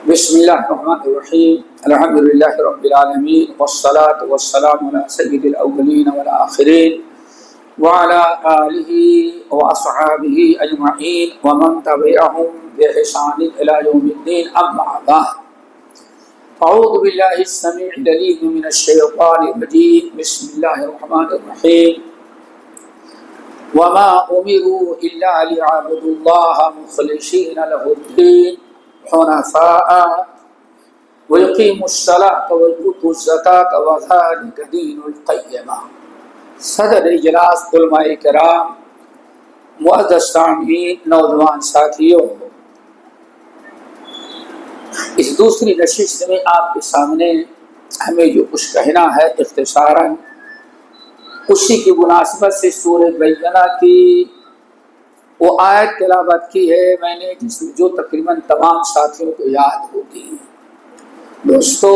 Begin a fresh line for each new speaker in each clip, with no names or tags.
بسم اللہ الرحمن الرحیم الحمدللہ رب العالمین والصلاة والسلام علی سید الاولین والآخرین وعلی آلہ واصحابہ اجمعین ومن تبعہم بإحسان الی یوم الدین اما بعد اعوذ باللہ السمیع العلیم من الشیطان الرجیم بسم اللہ الرحمن الرحیم وما امروا الا ليعبدوا الله مخلصین له الدین حنفاء ويقيموا الصلاة ويؤتوا الزكاة وذلك دين القيمة۔ صدر اجلاس علماء کرام، معزز سامعین، نوجوان ساتھیوں، اس دوسری نشست میں آپ کے سامنے ہمیں جو کچھ کہنا ہے اختصاراً اسی کی مناسبت سے سورہ بینہ کی وہ آیت تلاوت کی ہے میں نے، جس میں جو تقریباً تمام ساتھیوں کو یاد ہوگی۔ دوستو،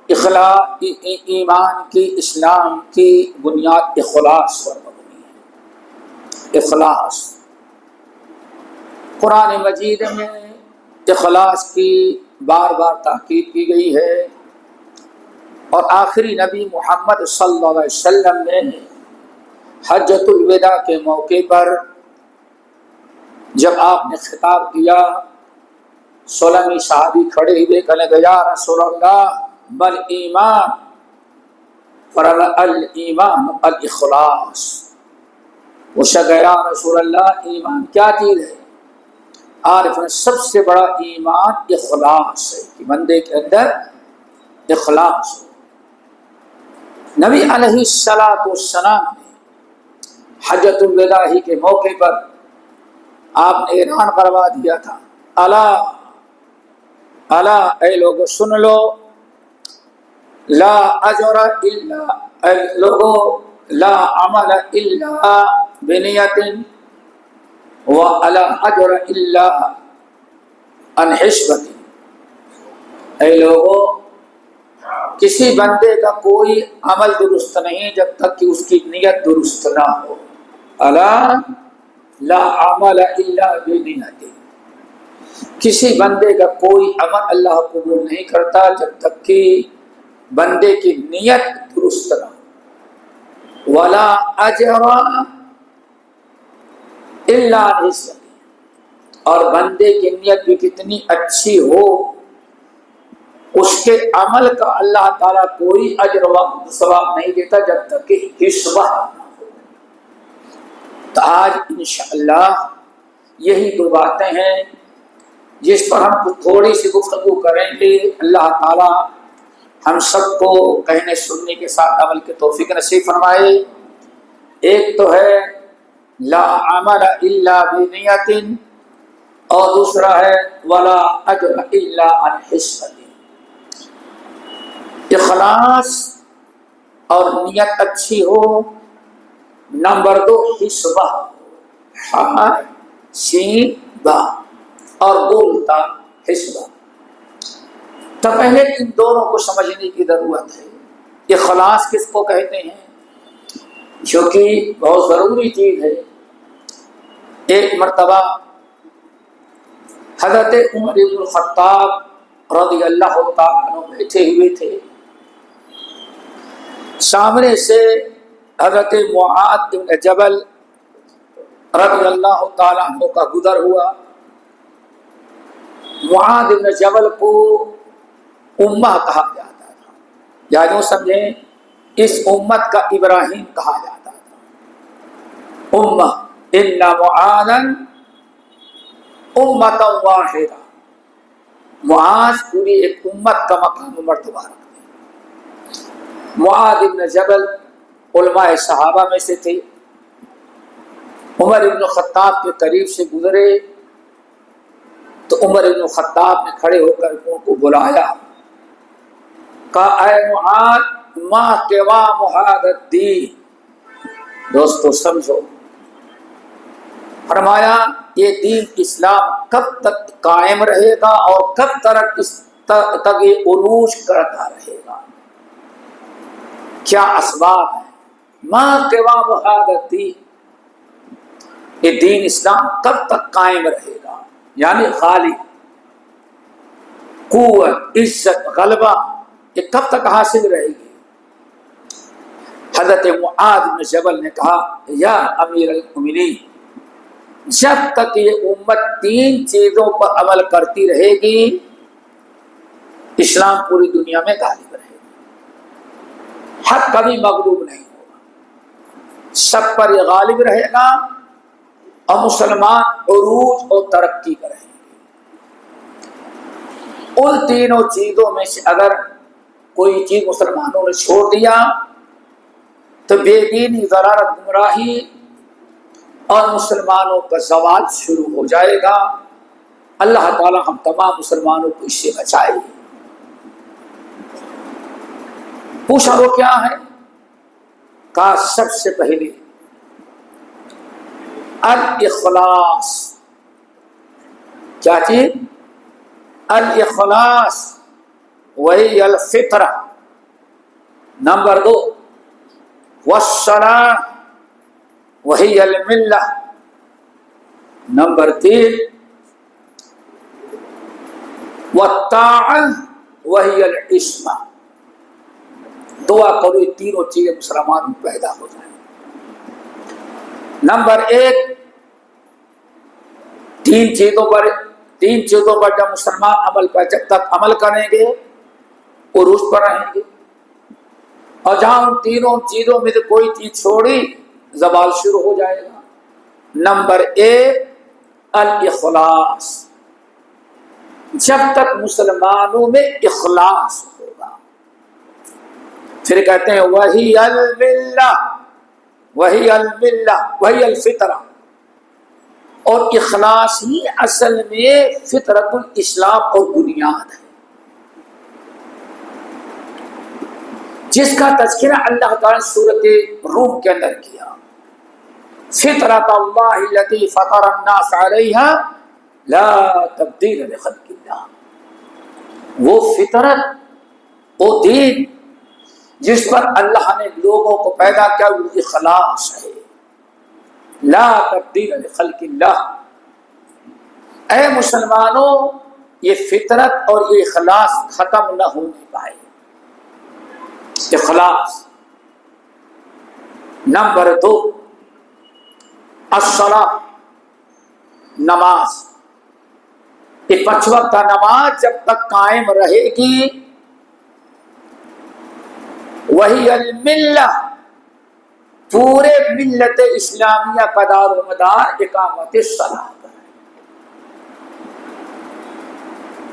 ایمان کی، اسلام کی بنیاد اخلاص پر مبنی ہے۔ اخلاص، قرآن مجید میں اخلاص کی بار بار تاکید کی گئی ہے، اور آخری نبی محمد صلی اللہ علیہ وسلم نے حجۃ الوداع کے موقع پر جب آپ نے خطاب کیا، 16 صحابی کھڑے ہوئے، کہنے لگے یا رسول اللہ بل ایمان، فرمایا الایمان الاخلاص۔ پوچھا گیا یا رسول اللہ ایمان کیا چیز ہے؟ عارف نے سب سے بڑا ایمان اخلاص ہے کہ بندے کے اندر اخلاص ہے۔ نبی علیہ السلام نے حجۃ الوداع ہی کے موقع پر آپ نے اعلان کروا دیا تھا، الا الا اے لوگو سن لو، لا اجر الا اے لوگو لا عمل الا بنیت ولا اجر الا عن حسبت۔ اے لوگو، کسی بندے کا کوئی عمل درست نہیں جب تک کہ اس کی نیت درست نہ ہو۔ الا لا عمل الا بنیت، کسی بندے کا کوئی عمل اللہ قبول نہیں کرتا جب تک کہ بندے کی نیت درست نہ ہو۔ ولا اجر الا نسبت، اور بندے کی نیت بھی کتنی اچھی ہو، اس کے عمل کا اللہ تعالیٰ کوئی اجر و ثواب نہیں دیتا جب تک کہ حسبہ نہ ہو۔ تو آج انشاءاللہ یہی دو باتیں ہیں جس پر ہم تھوڑی سی گفتگو کریں گے۔ اللہ تعالیٰ ہم سب کو کہنے سننے کے ساتھ عمل کی توفیق نصیب فرمائے۔ ایک تو ہے لا عمل الا بنیت، اور دوسرا ہے ولا اجر الا عن حسبت۔ اخلاص اور نیت اچھی ہو، نمبر 2 حسبہ، سین با، اور بولتا حسبہ۔ تو پہلے ان دونوں کو سمجھنے کی ضرورت ہے۔ اخلاص کس کو کہتے ہیں؟ جو کہ بہت ضروری چیز ہے۔ ایک مرتبہ حضرت عمر بن الخطاب رضی اللہ تعالیٰ عنہ بیٹھے ہوئے تھے، سامنے سے حضرت معاذ بن جبل رضی اللہ تعالیٰ عنہ کا گزر ہوا۔ معاذ بن جبل کو امہ کہا جاتا تھا، یعنی سمجھیں اس امت کا ابراہیم کہا جاتا تھا۔ امہ ان معاذا امۃ واحدہ، معاذ پوری ایک امت کا مقام و مرتبہ رکھتے ہیں۔ معاذ بن جبل علماء صحابہ میں سے تھے، عمر بن الخطاب کے قریب سے گزرے تو عمر بن الخطاب نے کھڑے ہو کر ان کو بلایا، کہا اے معاذ ما قوام هذا الدین۔ دوستو سمجھو، فرمایا یہ دین اسلام کب تک قائم رہے گا اور کب تک یہ عروج کرتا رہے گا، کیا اسباب ہیں؟ ما قوام هذا الدین، یہ دین اسلام کب تک قائم رہے گا، یعنی خالی قوت، عزت، غلبہ یہ کب تک حاصل رہے گی؟ حضرت معاذ بن جبل نے کہا یا امیر المومنین، جب تک یہ امت 3 چیزوں پر عمل کرتی رہے گی اسلام پوری دنیا میں غالب رہے گا، حق کبھی مغلوب نہیں ہوگا، سب پر یہ غالب رہے گا اور مسلمان عروج اور ترقی کریں گے۔ ان تینوں چیزوں میں سے اگر کوئی چیز مسلمانوں نے چھوڑ دیا تو بے دینی، ضلالت، گمراہی اور مسلمانوں کا زوال شروع ہو جائے گا۔ اللہ تعالی ہم تمام مسلمانوں کو اس سے بچائے۔ پوچھا وہ کیا ہے؟ کہا سب سے پہلے الاخلاص۔ کیا چیز؟ الاخلاص وہی الفطرہ۔ نمبر 2 والصلاح وہی الملہ۔ نمبر 3 والطاعہ وہی العصمہ۔ دعا کرو یہ تینوں چیزیں مسلمان میں پیدا ہو جائیں۔ نمبر 1 تین چیزوں پر جب مسلمان جب تک عمل کریں گے عروج پر رہیں گے، اور جہاں ان تینوں چیزوں میں سے کوئی چیز چھوڑی زوال شروع ہو جائے گا۔ نمبر 1 الاخلاص، جب تک مسلمانوں میں اخلاص ہوگا۔ پھر کہتے ہیں وہی الملہ، وہی الملہ وہی الفطرہ، اور اخلاص ہی اصل میں فطرت الاسلام اور بنیاد ہے، جس کا تذکرہ اللہ تعالی سورۃ روم کے اندر کیا۔ فطرت اللہ التی فطر الناس علیہا لا تبدیل لخلق اللہ، وہ فطرت، وہ دین جس پر اللہ نے لوگوں کو پیدا کیا، وہ اخلاص ہے۔ لا تبدیل لخلق اللہ۔ اے مسلمانوں، یہ فطرت اور یہ اخلاص ختم نہ ہونے پائے۔ اخلاص۔ نمبر 2 الصلاۃ، نماز۔ یہ 5 وقت کا نماز جب تک قائم رہے گی وہی الملہ، پورے ملت اسلامیہ کا دار و مدار اقامت الصلاۃ پر ہے۔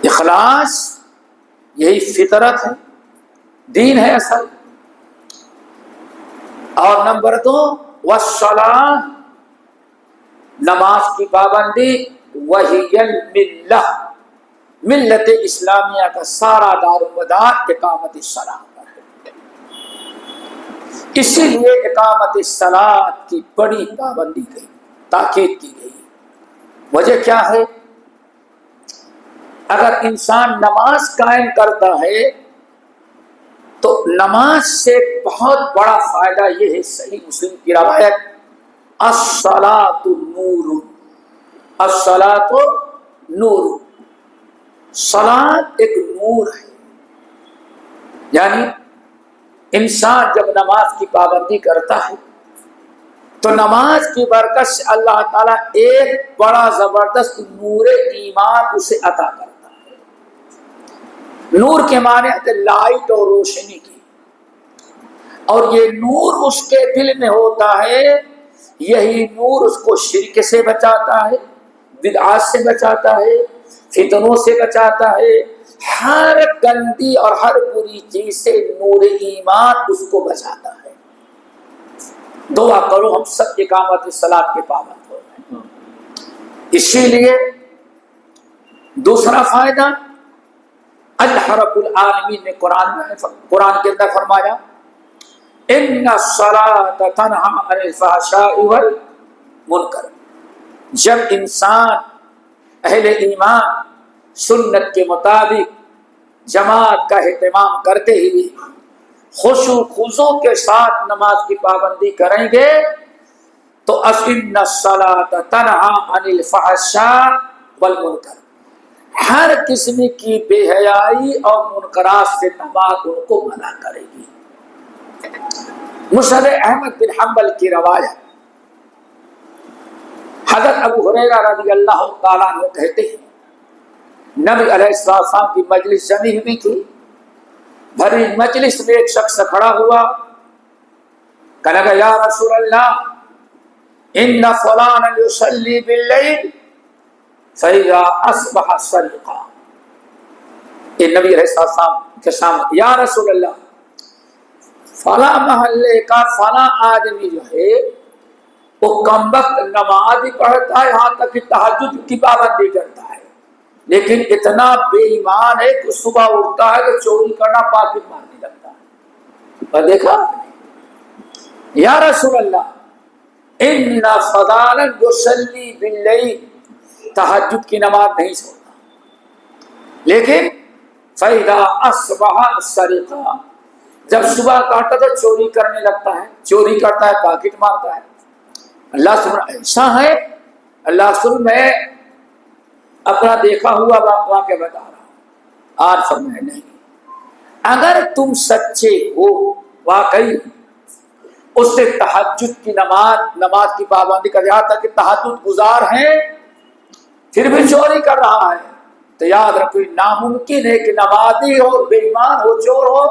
اخلاص یہی فطرت ہے، دین ہے اصل۔ اور نمبر 2 والصلاۃ، نماز کی پابندی، وہی الملہ، ملت اسلامیہ کا سارا دار و مدار اقامت الصلاۃ پر ہے۔ اسی لیے اقامت الصلاۃ کی بڑی پابندی گئی، تاکید کی گئی۔ وجہ کیا ہے؟ اگر انسان نماز قائم کرتا ہے تو نماز سے بہت بڑا فائدہ یہ ہے، صحیح مسلم کی روایت، الصلاۃ نور، الصلاۃ نور، صلاۃ ایک نور ہے۔ یعنی انسان جب نماز کی پابندی کرتا ہے تو نماز کی برکت سے اللہ تعالیٰ ایک بڑا زبردست نور ایمان اسے عطا کرتا ہے۔ نور کے معنی ہے لائٹ اور روشنی کی، اور یہ نور اس کے دل میں ہوتا ہے، یہی نور اس کو شرک سے بچاتا ہے، بدعات سے بچاتا ہے، فتنوں سے بچاتا ہے، ہر گندی اور ہر بری چیز سے نور ایمان اس کو بچاتا ہے۔ دعا کرو ہم سب اقامت الصلاۃ کے پابند ہو جائیں۔ اسی لیے دوسرا فائدہ، اللہ رب العالمین نے قرآن کے اندر فرمایا ان الصلاۃ تنہی عن الفحشاء والمنکر۔ جب انسان اہل ایمان سنت کے مطابق جماعت کا اہتمام کرتے ہی خشوع خضوع کے ساتھ نماز کی پابندی کریں گے تو ان الصلاۃ تنہی عن الفحشاء والمنکر، ہر قسم کی بے حیائی اور منکرات سے نماز ان کو منع کرے گی۔ مسند احمد بن حنبل کی روایت، حضرت ابو ہریرہ رضی اللہ تعالیٰ عنہ کہتے ہیں نبی علیہ السلام کی مجلس جمی ہوئی تھی، بھری مجلس میں ایک شخص کھڑا ہوا، کہنے لگا یا رسول اللہ ان فلانا یصلی باللیل فاذا اصبح سرقا۔ یہ نبی علیہ السلام کے سامنے، یا رسول اللہ فلاں محلے کا فلاں آدمی جو ہے وہ کمبخت نماز بھی پڑھتا ہے، یہاں تک کہ تہجد کی پابندی کرتا ہے، لیکن اتنا بے ایمان ہے کہ صبح اٹھتا ہے تو چوری کرنا پاکٹ مارنے لگتا ہے۔ اور دیکھا یا رسول اللہ ان فلانا یصلی باللیل، تہجد کی نماز نہیں چھوڑتا، لیکن فاذا اصبح سرقا، جب صبح کاٹتا تو چوری کرنے لگتا ہے، چوری کرتا ہے، پاکٹ مارتا ہے۔ اللہ سن ایسا ہے، اللہ سن میں اپنا دیکھا ہوا واقعہ بتا رہا ہوں۔ آج فرمائے نہیں، اگر تم سچے ہو واقعی اس سے تہجد کی نماز کی پابندی کر، یہاں تک کہ تہجد گزار ہیں پھر بھی چوری کر رہا ہے، تو یاد رکھو ناممکن ہے کہ نمازی ہو، بے ایمان ہو، چور ہو۔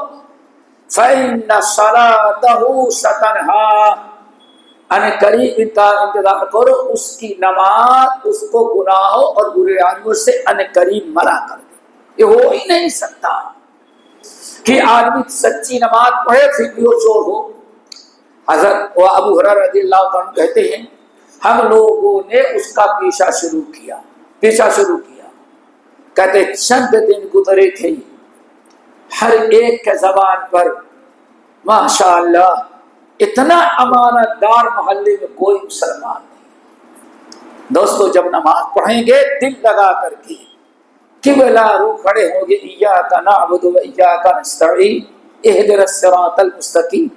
فَإِنَّ صَلَاتَهُ سَتَنْهَا، ان قریب انتظار کرو اس کی نماز اس کو گناہوں اور برے عادتوں سے ان قریب منع کر دے۔ یہ ہو ہی نہیں سکتا کہ آدمی سچی نماز پڑھے پھر بھی وہ چور ہو۔ حضرت ابو ہریرہ رضی اللہ عنہ کہتے ہیں ہم لوگوں نے اس کا پیچھا شروع کیا، کہتے چند دن گزرے تھے، ہر ایک کے زبان پر ماشاءاللہ اتنا امانت دار محلے میں کوئی مسلمان نہیں۔ دوستو جب نماز پڑھیں گے دل لگا کر کے قبلہ رو کھڑے ہوں گے، ایاک نعبد و ایاک نستعین اہدنا الصراط المستقیم،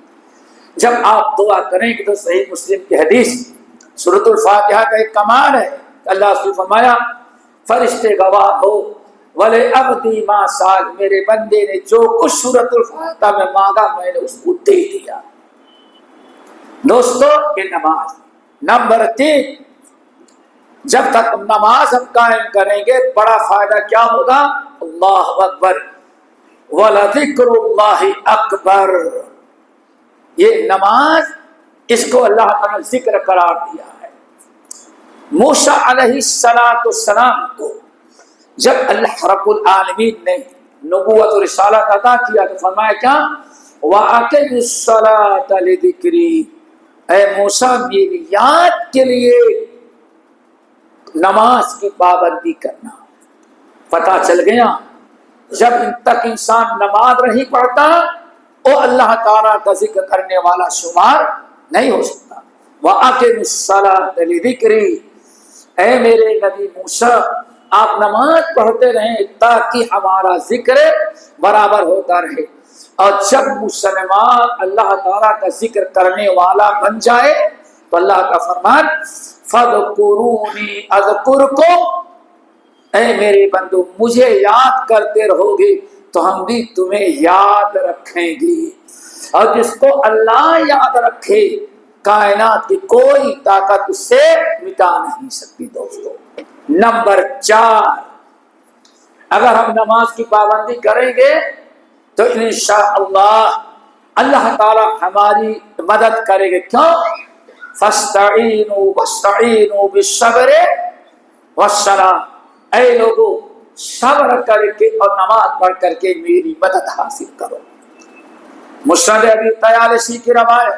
جب آپ دعا کریں گے تو صحیح مسلم کی حدیث سورۃ الفاتحہ کا ایک کمال ہے، اللہ سے فرمایا فرشتے گواہ ہو وَلِ عَبْدِي مَا سَأَلَ، میرے بندے نے جو کچھ سورۃ الفاتحہ میں مانگا میں نے اس کو دے دیا۔ دوستو یہ نماز۔ نمبر 3، جب تک نماز ہم قائم کریں گے بڑا فائدہ کیا ہوگا؟ اللہ اکبر وَلَذِكْرُ اللَّهِ أَكْبَرُ، یہ نماز اس کو اللہ تعالیٰ نے ذکر قرار دیا ہے۔ موسیٰ علیہ السلام کو جب اللہ رب العالمین نے نبوت و رسالت عطا کیا تو فرمایا کیا؟ وَأَقِمِ الصَّلَاةَ لِذِكْرِي، اے موسیٰ میری یاد کے لیے نماز کی پابندی کرنا۔ پتہ چل گیا جب تک انسان نماز نہیں پڑھتا وہ اللہ تعالیٰ کا ذکر کرنے والا شمار نہیں ہو سکتا۔ وَأَقِمِ الصَّلَاةَ لِذِكْرِي، اے میرے نبی موسیٰ آپ نماز پڑھتے رہیں تاکہ ہمارا ذکر برابر ہوتا رہے، اور جب مسلمان اللہ تعالیٰ کا ذکر کرنے والا بن جائے تو اللہ کا فرمان فَاذْكُرُونِي أَذْكُرْكُمْ، اے میرے بندو مجھے یاد کرتے رہو گے تو ہم بھی تمہیں یاد رکھیں گے، اور جس کو اللہ یاد رکھے کائنات کی کوئی طاقت اس سے مٹا نہیں سکتی۔ دوستو نمبر 4، اگر ہم نماز کی پابندی کریں گے تو انشاءاللہ اللہ تعالی ہماری مدد کرے گے۔ کیوں؟ فاستعینوا واستعینوا بالصبر والصلاۃ، اے لوگوں صبر کر کے اور نماز پڑھ کر کے میری مدد حاصل کرو۔ مسند ابی طیالسی کی روایت،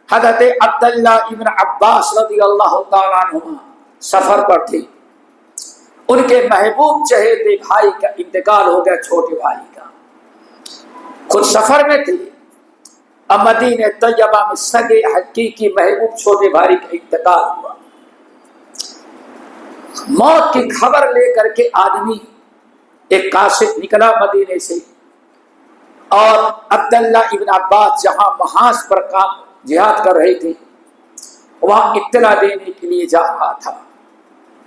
حضرت عبداللہ ابن عباس رضی اللہ تعالیٰ عنہما سفر پر تھے، ان کے محبوب چہیتے بھائی کا انتقال ہو گیا، چھوٹے بھائی کا، خود سفر میں تھے، اب مدینہ طیبہ میں سگے حقیقی محبوب چھوٹے بھائی کا انتقال ہوا۔ موت کی خبر لے کر کے آدمی ایک قاصد نکلا مدینے سے، اور عبداللہ ابن عباس جہاں محاذ پر کام جہاد کر رہے تھے وہاں اطلاع دینے کے لیے جا رہا تھا۔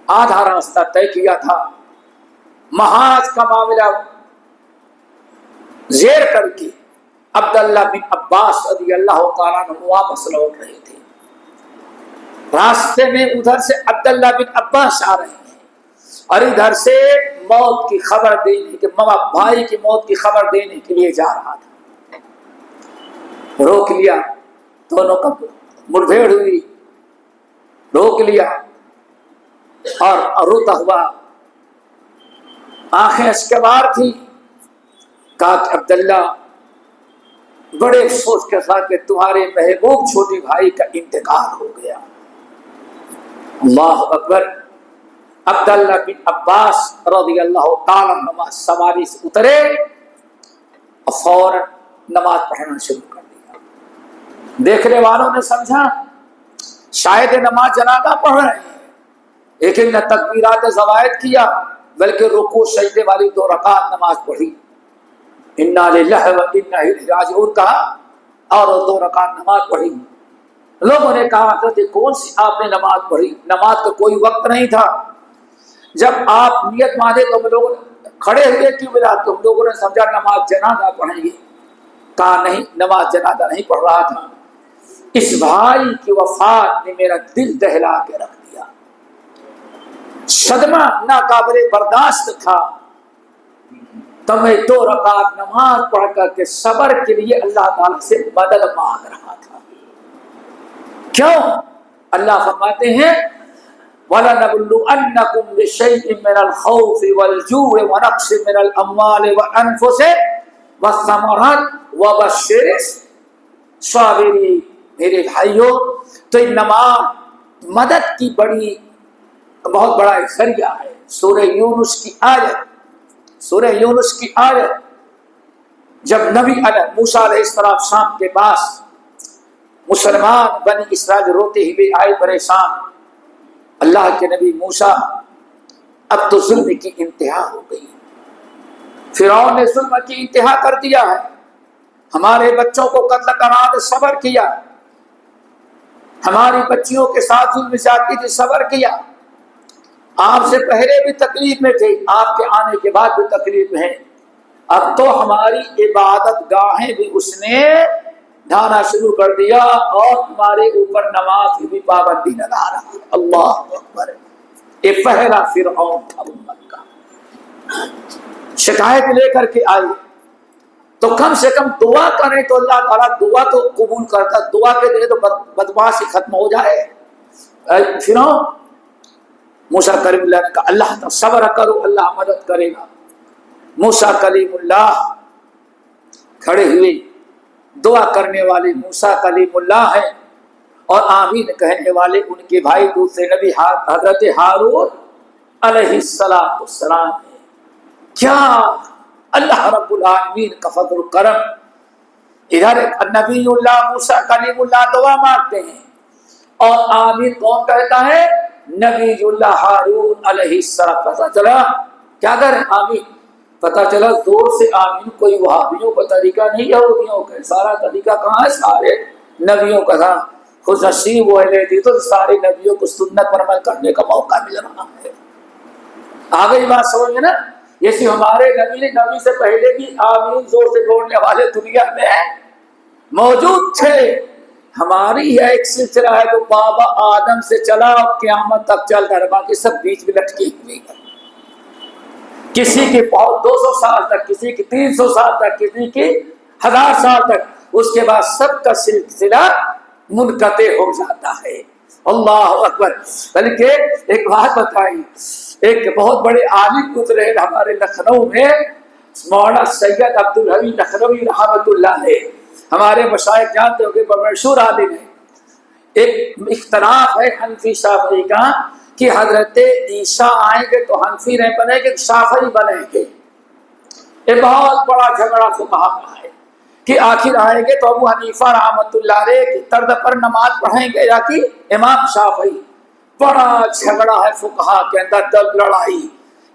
آدھا راستہ طے کیا تھا، محاذ کا معاملہ زیر کر کے عبداللہ بن عباس رضی اللہ تعالیٰ عنہ واپس لوٹ رہے تھے. راستے میں ادھر سے عبداللہ بن عباس آ رہے ہیں اور ادھر سے موت کی خبر دینے کے بھائی کی موت کی خبر دینے کے لیے جا رہا تھا. روک لیا, دونوں کا مڑ بھیڑ ہوئی, روک لیا اور روتا ہوا آنکھیں اشکبار تھی. کہا کہ عبداللہ بڑے افسوس کے ساتھ کہ تمہارے محبوب چھوٹے بھائی کا انتقال ہو گیا. اللہ اکبر. عبداللہ بن عباس رضی اللہ تعالیٰ عنہ سواری سے اترے اور فوراً نماز پڑھنا شروع کر دیا. دیکھنے والوں نے سمجھا شاید نماز جنازہ پڑھ رہے ہیں, لیکن نہ تکبیرات زوائد کیا بلکہ رکوع سجدے والی 2 رکعت نماز پڑھی, انا للہ و انا الیہ راجعون کہا اور 2 رکعت نماز پڑھی. لوگوں نے کہا کہ کون سی آپ نے نماز پڑھی؟ نماز کا کوئی وقت نہیں تھا. جب آپ نیت مانے تو ہم لوگ کھڑے ہوئے کیوں بلا, تو ہم لوگوں نے سمجھا نماز جنازہ پڑھیں گے. کہا نہیں, نماز جنازہ نہیں پڑھ رہا تھا. اس بھائی کی وفات نے میرا دل دہلا کے رکھ دیا. صدمہ ناقابل برداشت تھا. تو میں 2 رکعت نماز پڑھ کر کے صبر کے لیے اللہ تعالیٰ سے مدد مانگ رہا تھا. کیوں؟ اللہ فرماتے ہیں وَلَنَبْلُوَنَّكُمْ بِشَيْءٍ مِّنَ الْخَوْفِ وَالْجُوعِ وَنَقْصٍ مِّنَ الْأَمْوَالِ وَأَنفُسِ وَالثَّمَرَاتِ وَبَشِّرِ الصَّابِرِينَ. میرے بھائیوں, تو نماز مدد کی بہت بڑا ذریعہ ہے. سورہ یونس کی آیت, سورہ یونس کی آیت, جب نبی موسیٰ علیہ السلام کے پاس مسلمان بنی اسرائیل روتے ہوئے آئے پریشان. اللہ کے نبی موسیٰ اب تو ظلم کی انتہا ہو گئی, فرعون نے ظلم کی انتہا کر دیا ہے, ہمارے بچوں کو قتل کرا دے, صبر کیا, ہماری بچیوں کے ساتھ ظلم زیادتی تھی, صبر کیا. آپ سے پہلے بھی تکلیف میں تھے, آپ کے آنے کے بعد بھی تکلیف میں ہیں. اب تو ہماری عبادت گاہیں بھی اس نے ڈھانا شروع کر دیا اور ہمارے اوپر نماز کی بھی پابندی نہ لا رہا. اللہ اکبر. یہ پہلا فرعون تھا امت کا. شکایت لے کر کے آئی تو کم سے کم دعا کریں تو اللہ تعالیٰ دعا تو قبول کرتا. دعا کے دے تو بدمعاشی ختم ہو جائے. فرعون موسیٰ کلیم اللہ نے کہا اللہ تعالیٰ صبر کرو, اللہ مدد کرے گا. موسیٰ کلیم اللہ کھڑے ہوئے, دعا کرنے والے موسیٰ کلیم اللہ ہیں اور آمین کہنے والے ان کے بھائی دوسرے نبی حضرت ہارون علیہ السلام ہیں. کیا اللہ رب العالمین کا فضل و کرم. ادھر نبی اللہ موسیٰ کلیم اللہ دعا مانگتے ہیں اور آمین کون کہتا ہے؟ نبی اللہ ہارون علیہ السلام. پتہ چلا کیا کریں آمین, پتہ چلا زور سے آمین کوئی وہابیوں کا طریقہ نہیں, یہودیوں کا. سارا طریقہ کہاں ہے؟ سارے نبیوں کا تھا. خود نصیب وہ تھی تو سارے نبیوں کو سنت پر عمل کرنے کا موقع مل رہا ہے. آگے بات سمجھ میں نا, جیسے ہمارے نبی سے پہلے بھی آمین زور سے بولنے والے دنیا میں موجود تھے. ہماری ہے ایک سلسلہ ہے تو بابا آدم سے چلا اور قیامت تک چل رہا ہے, باقی سب بیچ میں لٹکی ہوئی ہے. کسی کی 200 سال تک, کسی کی 300 سال تک, کسی کی 1000 سال تک, اس کے بعد سب کا سلسلہ منقطع ہو جاتا ہے. اللہ اکبر. بلکہ ایک بات بتائی, ایک بہت بڑے عالم گزرے ہمارے لکھنؤ میں, مولانا سید عبدالحی لکھنوی رحمۃ اللہ علیہ. ہمارے مشائخ جانتے ہو کہ مشہور عالم ہے. ایک اختلاف ہے حنفی شافعی کا کہ حضرت عیسیٰ آئیں گے تو حنفی نہیں بنیں گے, شافعی بنیں گے. یہ بہت بڑا جھگڑا فقہا کا ہے کہ آخر آئیں گے تو ابو حنیفہ رحمۃ اللہ علیہ کی طرز پر نماز پڑھیں گے یا کہ امام شافعی. بڑا جھگڑا ہے فقہا کے اندر, لڑائی.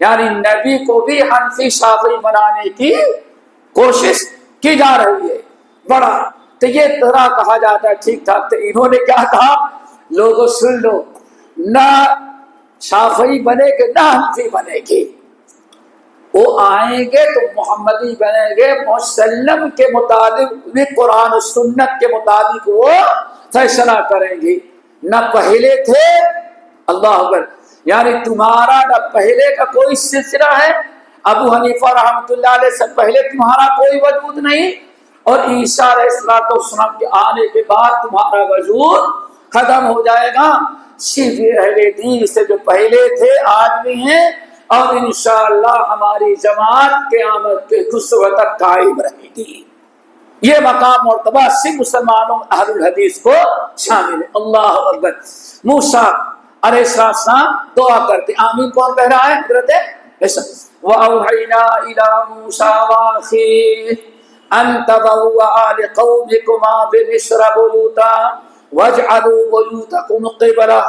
یعنی نبی کو بھی حنفی شافعی بنانے کی کوشش کی جا رہی ہے. بڑا تو یہ طرح کہا جاتا ہے ٹھیک ٹھاک. تو انہوں نے کیا کہا, لوگوں سن لو, نہ شافعی بنے گے نہ حنفی بنے گی. وہ آئیں گے تو محمدی بنیں گے، مسلم کے مطابق قرآن و سنت کے مطابق وہ فیصلہ کریں گے، نہ پہلے تھے۔ اللہ اکبر، یعنی تمہارا نہ پہلے کا کوئی سلسلہ ہے، ابو حنیفہ رحمۃ اللہ علیہ سے پہلے تمہارا کوئی وجود نہیں، اور عیسیٰ علیہ السلام کے آنے کے بعد تمہارا وجود ختم ہو جائے گا۔ صرف اہل دین سے جو پہلے تھے آج بھی ہیں، اور انشاءاللہ ہماری جماعت قیامت کے صبح تک قائم رہے گی۔ یہ مقام مرتبہ صرف مسلمانوں اہل الحدیث کو شامل ہے۔ اللہ اکبر۔ موسیٰ علیہ السلام دعا کرتے، آمین کون کہہ رہا ہے؟ حضرت وَأَوْحَيْنَا إِلَى مُوسَىٰ وَأَخِيهِ أَن تَبَوَّآ لِقَوْمِكُمَا بِمِصْرَ بُيُوتًا وَاجْعَلُوا بُيُوتَكُمْ قِبْلَةً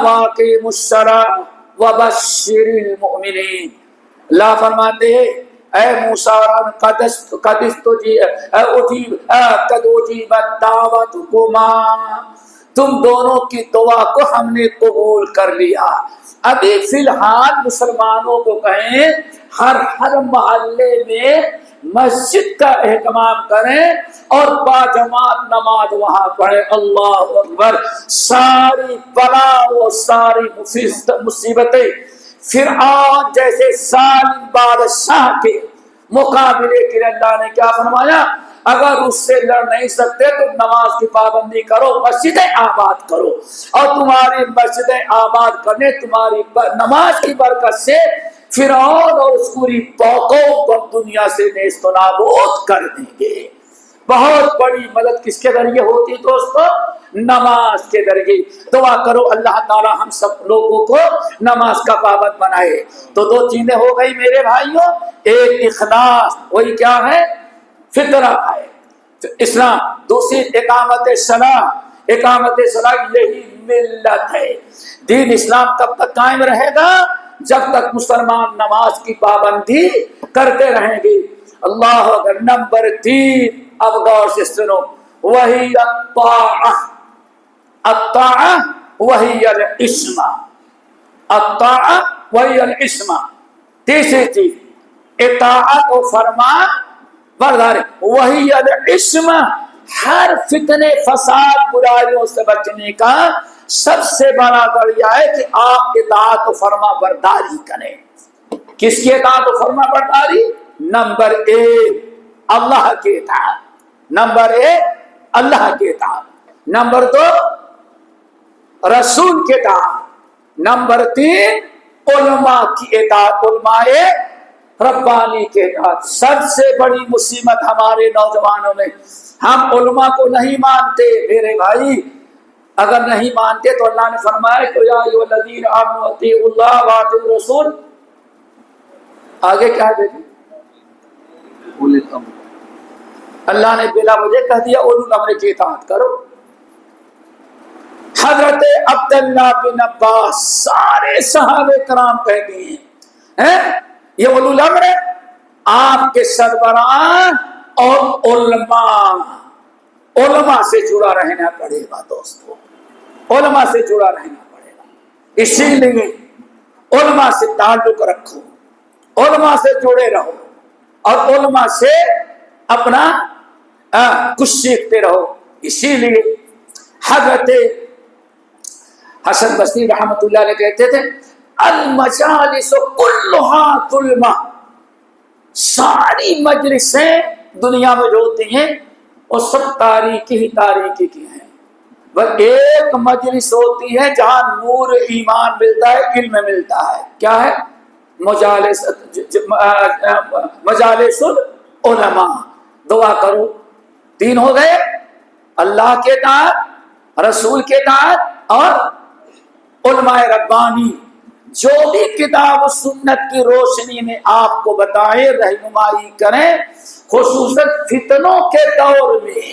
وَأَقِیمُوا الصَّلَاةَ وَبَشِّرِ الْمُؤْمِنِينَ۔ اللہ فرماتے ہیں اے موسیٰ قد اجیبت دعوتکما، تم دونوں کی دعا کو ہم نے قبول کر لیا۔ ابھی فی الحال مسلمانوں کو کہیں ہر محلے میں مسجد کا اہتمام کریں اور باجماعت نماز وہاں پڑھیں۔ اللہ اکبر۔ ساری بلا و ساری مصیبتیں فرعون جیسے ظالم بادشاہ کے مقابلے کے لیے اللہ نے کیا فرمایا؟ اگر اس سے لڑ نہیں سکتے تو نماز کی پابندی کرو، مسجدیں آباد کرو، اور تمہاری مسجدیں آباد کرنے تمہاری نماز کی برکت سے فرعون اور اس پوری قوم کو دنیا سے نیست و نابود کر دیں گے۔ بہت بڑی مدد کس کے ذریعے ہوتی دوستو؟ نماز کے ذریعے۔ دعا کرو اللہ تعالی ہم سب لوگوں کو نماز کا پابند بنائے۔ تو دو چیزیں ہو گئی میرے بھائیوں، ایک اخلاص، وہی کیا ہے؟ فطرہ ہے اسلام، دوسری اقامت صلاح۔ اقامت صلاح یہی ملت ہے۔ دین اسلام کب تک قائم رہے گا؟ جب تک مسلمان نماز کی پابندی کرتے رہیں گے۔ اللہ اکبر۔ نمبر 3، اب غور سے سنو، وہی الطاعہ۔ الطاعہ وہی الاسم۔ الطاعہ وہی الاسم۔ تیسری چیز اطاعت و فرمان برداری، وہی الاسم۔ ہر فتنے فساد برائیوں سے بچنے کا سب سے بڑا ذریعہ ہے کہ آپ اطاعت و فرما برداری کریں۔ کس کی اطاعت و فرما برداری؟ نمبر 1 اللہ کی اطاعت۔ نمبر 1 اللہ کی اطاعت۔ نمبر 2 رسول کی اطاعت۔ نمبر 3 علماء کی اطاعت، علماء ربانی کے اطاعت۔ سب سے بڑی مصیبت ہمارے نوجوانوں میں، ہم علماء کو نہیں مانتے۔ میرے بھائی اگر نہیں مانتے تو اللہ نے فرمایا کہ یا ایھا الذین آمنوا اطیعوا اللہ واطیعوا الرسول۔ آگے کیا ہے دیکھیں، اللہ نے بلا وجہ کہہ دیا اولو الامر کی اطاعت کرو۔ حضرت عبداللہ بن عباس سارے صحابہ کرام کہتے ہیں یہ اولو الامر آپ کے سربراہ اور علماء سے جڑا رہنا پڑے گا دوستو، علماء سے جڑا رہنا پڑے گا۔ اسی لیے علماء سے تعلق رکھو، علماء سے جڑے رہو، اور علماء سے اپنا کچھ سیکھتے رہو۔ اسی لیے حضرت حسن بصری رحمت اللہ علیہ کہتے تھے المجالس کلھا ظلمہ، ساری مجلسیں دنیا میں جو ہوتی ہیں وہ سب تاریکی ہی تاریکی کی ہیں، بس ایک مجلس ہوتی ہے جہاں نور ایمان ملتا ہے، علم ملتا ہے۔ کیا ہے؟ مجالس العلماء۔ دعا کرو، 3 ہو گئے، اللہ کے اطاعت، رسول کے اطاعت اور علماء ربانی، جو بھی کتاب و سنت کی روشنی میں آپ کو بتائیں، رہنمائی کریں۔ خصوصاً فتنوں کے دور میں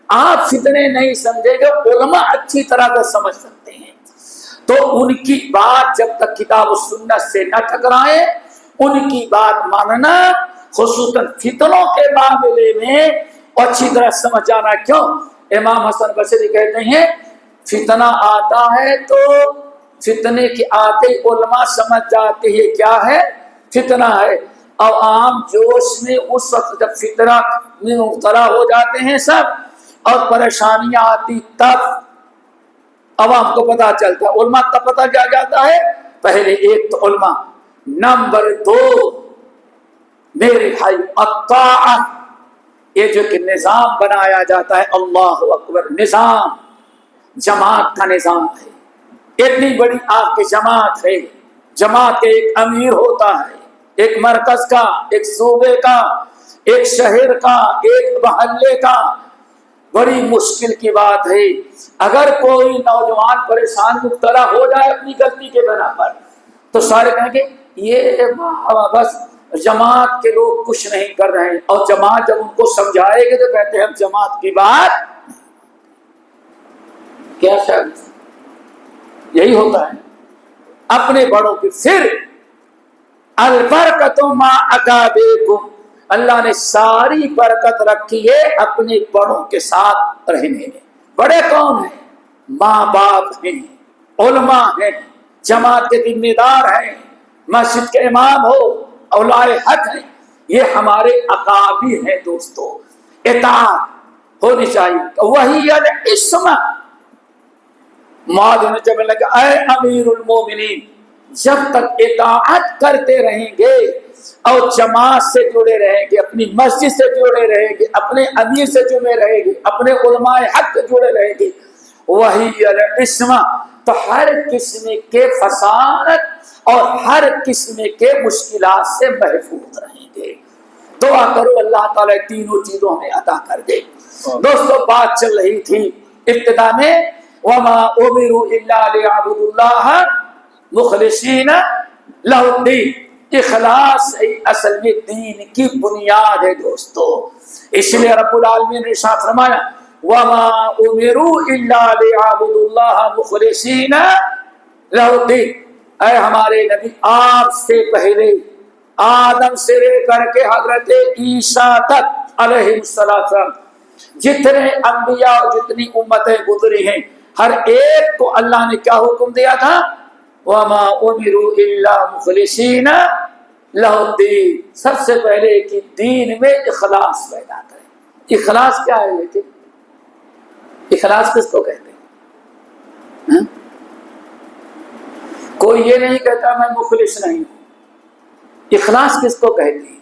آپ فتنے نہیں سمجھے گے، علماء اچھی طرح سے سمجھ سکتے ہیں، تو ان کی بات جب تک کتاب و سنت سے نہ ٹکرائے ان کی بات ماننا، خصوصاً فتنوں کے معاملے میں اچھی طرح سمجھ جانا۔ کیوں؟ امام حسن بصری کہتے ہیں فتنہ آتا ہے تو فتنے کے آتے علماء سمجھ جاتے ہیں کیا ہے فتنہ ہے. اور عام جوش میں اس وقت جب فتنہ میں مبتلا ہو جاتے ہیں سب اور پریشانیاں آتی تب عوام کو پتا چلتا ہے. علماء کا پتا کیا جاتا ہے؟ پہلے ایک تو علماء، نمبر 2 میرے بھائی الطاعہ، یہ جو کہ نظام بنایا جاتا ہے، اللہ اکبر، نظام جماعت کا نظام ہے. اتنی بڑی آپ کی جماعت ہے، جماعت کے ایک امیر ہوتا ہے، ایک مرکز کا، ایک صوبے کا، ایک شہر کا، ایک محلے کا. بڑی مشکل کی بات ہے اگر کوئی نوجوان پریشان مبتلا ہو جائے اپنی غلطی کے بنا پر، تو سارے کہیں گے یہ بس جماعت کے لوگ کچھ نہیں کر رہے ہیں. اور جماعت جب ان کو سمجھائے گے تو کہتے ہیں ہم جماعت کی بات کیا شاید یہی ہوتا ہے اپنے بڑوں کی. پھر البرکت ما اکابرکم، اللہ نے ساری برکت رکھی ہے اپنے بڑوں کے ساتھ رہنے میں. بڑے کون ہیں؟ ماں باپ ہیں، علماء ہیں، جماعت کے ذمہ دار ہیں، مسجد کے امام ہو، اولیاء حق ہیں، یہ ہمارے اکابر ہیں. دوستو اطاعت ہونی چاہیے. وہی العصمہ. معاذ نے جب لگا اے امیر المومنین، جب تک اطاعت کرتے رہیں گے اور جماعت سے جڑے رہیں گے، اپنی مسجد سے جڑے رہیں گے، اپنے امیر سے جڑے رہیں گے، اپنے علماء حق سے جڑے رہیں گے، وہی العصمہ، تو ہر قسم کے فساد اور ہر قسم کے مشکلات سے محفوظ رہیں گے. دعا کرو اللہ تعالیٰ تینوں چیزوں میں عطا کر دے. دوستو بات چل رہی تھی ابتدا میں وما امروا الا ليعبدوا الله مخلصین لہ الدین. اخلاص اصل میں دین کی بنیاد ہے دوستو. اس لیے رب العالمین نے ارشاد فرمایا وما امروا الا ليعبدوا الله مخلصین لہ الدین. اے ہمارے نبی، آپ سے پہلے آدم سے لے کر کے حضرت عیسیٰ تک علیہ السلام جتنے انبیاء اور جتنی امتیں گزری ہیں، ہر ایک کو اللہ نے کیا حکم دیا تھا؟ وَمَا أُمِرُوا إِلَّا مُخْلِصِينَ لَهُ الدِّينَ. سب سے پہلے کہ دین میں اخلاص پیدا کریں. اخلاص کیا ہے لیکن اخلاص کس کو کہتے ہیں؟ کوئی یہ نہیں کہتا میں مخلص نہیں ہوں. اخلاص کس کو کہتے ہیں؟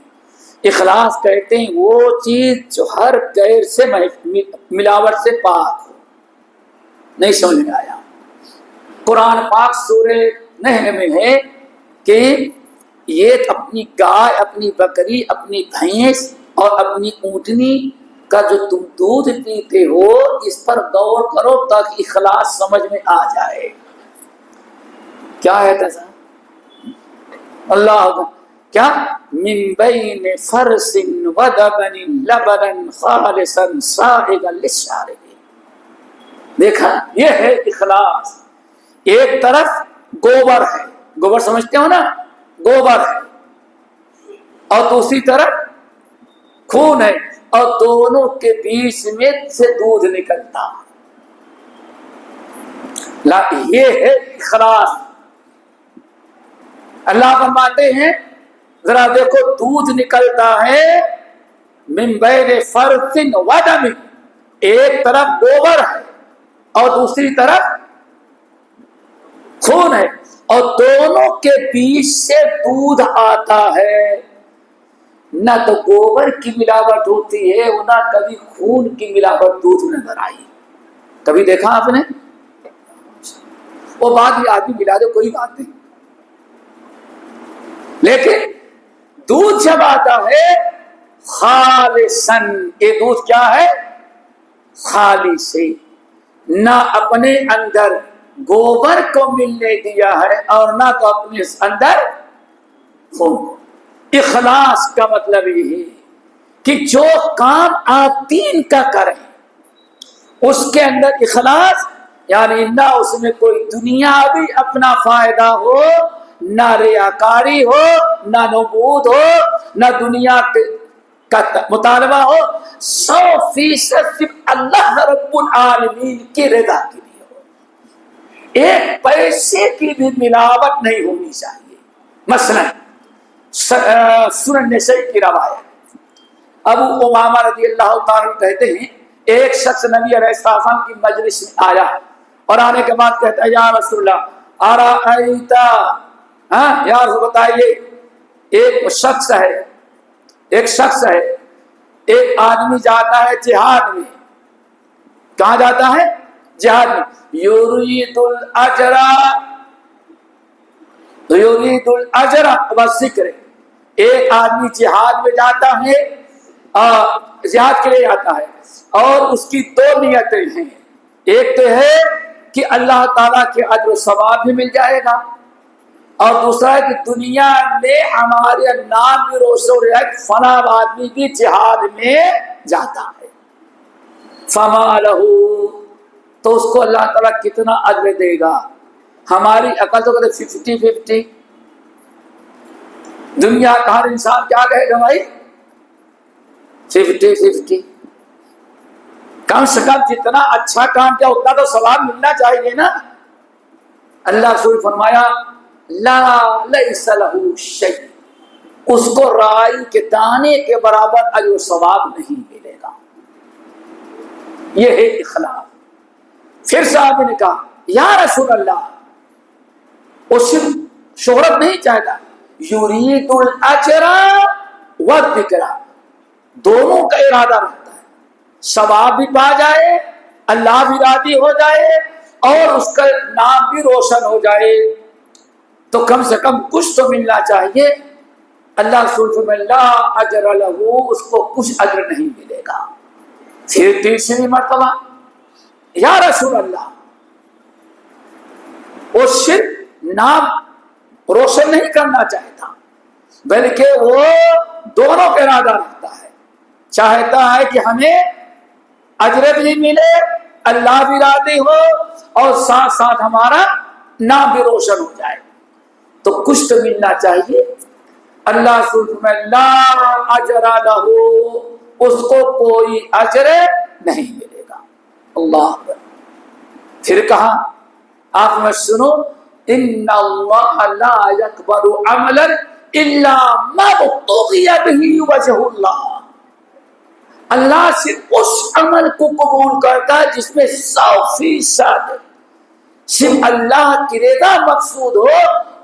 اخلاص کہتے ہیں وہ چیز جو ہر غیر سے ملاوٹ سے پاک ہو. نہیں سمجھ میں آیا؟ قرآن پاک سورہ نحل میں ہے کہ یہ اپنی گائے، اپنی بکری، اپنی بھینس اور اپنی اونٹنی کا جو تم دودھ پیتے ہو اس پر غور کرو تاکہ اخلاص سمجھ میں آ جائے. کیا ہے تھا اللہ کیا من بین فرس ودبن لبنا خالصا سائغا للشاربین. دیکھا یہ ہے اخلاص. ایک طرف گوبر ہے، گوبر سمجھتے ہو نا، گوبر ہے، اور دوسری طرف خون ہے، اور دونوں کے بیچ میں سے دودھ نکلتا. یہ ہے اخلاص. اللہ فرماتے ہیں ذرا دیکھو دودھ نکلتا ہے من بین فرث ودم، ایک طرف گوبر ہے اور دوسری طرف خون ہے، اور دونوں کے بیچ سے دودھ آتا ہے. نہ تو گوبر کی ملاوٹ ہوتی ہے نہ کبھی خون کی ملاوٹ دودھ نظر آئی. کبھی دیکھا آپ نے؟ وہ بات بھی آدمی ملا دے کوئی بات نہیں، لیکن دودھ جب آتا ہے خالصاً، یہ دودھ کیا ہے؟ خالص ہے. نہ اپنے اندر گوبر کو ملنے دیا ہے اور نہ تو اپنے اندر خون. اخلاص کا مطلب یہ ہے کہ جو کام آپ دین کا کریں اس کے اندر اخلاص، یعنی نہ اس میں کوئی دنیاوی اپنا فائدہ ہو، نہ ریاکاری ہو، نہ نبوت ہو، نہ دنیا کا مطالبہ ہو. 100% صرف اللہ رب العالمین کی رضا کے لیے ہو. ایک پیسے کی بھی ملاوٹ نہیں ہونی چاہیے. مثلا سنن نسائی کی روایت. ابو امامہ رضی اللہ تعالیٰ کہتے ہیں ایک شخص نبی علیہ السلام کی مجلس میں آیا اور آنے کے بعد کہتا ہے یا رسول اللہ ارائیتا، یا رسول بتائیے، ایک شخص ہے ایک آدمی جاتا ہے جہاد میں. کہاں جاتا ہے؟ جہاد میں. یرید الاجر والذکر. ایک آدمی جہاد میں جاتا ہے، جہاد کے لیے جاتا ہے اور اس کی دو نیتیں ہیں. ایک تو ہے کہ اللہ تعالیٰ کے اجر و ثواب بھی مل جائے گا، اور دوسرا ہے کہ دنیا میں ہمارے نام بھی روشن رہے کہ فلاں آدمی بھی جہاد میں جاتا ہے. فما لہو، تو اس کو اللہ تعالیٰ کتنا اجر دے گا؟ ہماری عقل تو کہتے 50-50. دنیا کا ہر انسان کیا کہے گا بھائی؟ 50-50. کم سے کم جتنا اچھا کام کیا اتنا تو ثواب ملنا چاہیے نا. اللہ رسول فرمایا لا لیس لہ شیء، اس کو رائی کے دانے کے برابر اجر و ثواب نہیں ملے گا. یہ ہے اخلاص. پھر صاحب نے کہا یا رسول اللہ، وہ صرف شہرت نہیں چاہتا، یرید الاجر والذکر، دونوں کا ارادہ رکھتا ہے. ثواب بھی پا جائے، اللہ بھی راضی ہو جائے اور اس کا نام بھی روشن ہو جائے. تو کم سے کم کچھ تو ملنا چاہیے. اللہ رسول لا اجر لہ، اس کو کچھ اجر نہیں ملے گا. پھر تیسری مرتبہ یا رسول اللہ، وہ صرف نام روشن نہیں کرنا چاہتا بلکہ وہ دونوں کا ارادہ رکھتا ہے. چاہتا ہے کہ ہمیں اجر بھی ملے، اللہ بھی راضی ہو اور ساتھ ساتھ ہمارا نام بھی روشن ہو جائے. تو کچھ تو ملنا چاہیے. اللہ سبحانہ لا اجر لہ، اس کو کوئی اجر نہیں ملے گا. اللہ اکبر. پھر کہا آپ میں سنو ان اللہ لا یقبل عملا الا ما ابتغی بہ وجہ اللہ. اللہ صرف اس عمل کو قبول کرتا ہے جس میں 100% صرف اللہ کی رضا مقصود ہو،